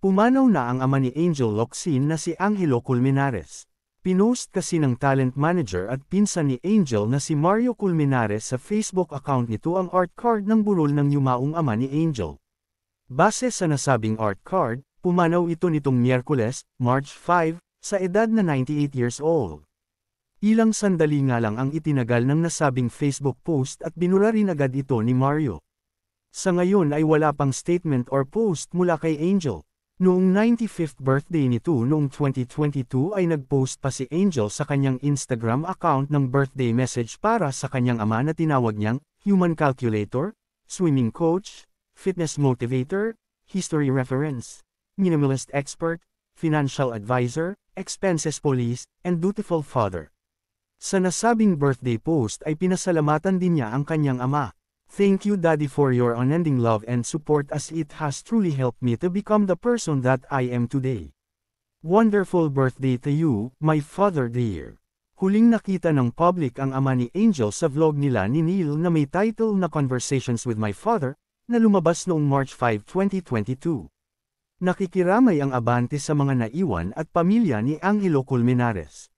Pumanaw na ang ama ni Angel Locsin na si Angelo Colmenares. Pinost kasi ng talent manager at pinsan ni Angel na si Mario Colmenares sa Facebook account nito ang art card ng burol ng yumaong ama ni Angel. Base sa nasabing art card, pumanaw ito nitong Miyerkules, March 5, sa edad na 98 years old. Ilang sandali nga lang ang itinagal ng nasabing Facebook post at binura rin agad ito ni Mario. Sa ngayon ay wala pang statement or post mula kay Angel. Noong 95th birthday nito noong 2022 ay nagpost pa si Angel sa kanyang Instagram account ng birthday message para sa kanyang ama na tinawag niyang human calculator, swimming coach, fitness motivator, history reference, minimalist expert, financial advisor, expenses police, and dutiful father. Sa nasabing birthday post ay pinasalamatan din niya ang kanyang ama. Thank you Daddy for your unending love and support as it has truly helped me to become the person that I am today. Wonderful birthday to you, my father dear. Huling nakita ng public ang ama ni Angel sa vlog nila ni Neil na may title na Conversations with My Father, na lumabas noong March 5, 2022. Nakikiramay ang abante sa mga naiwan at pamilya ni Angelo Colmenares.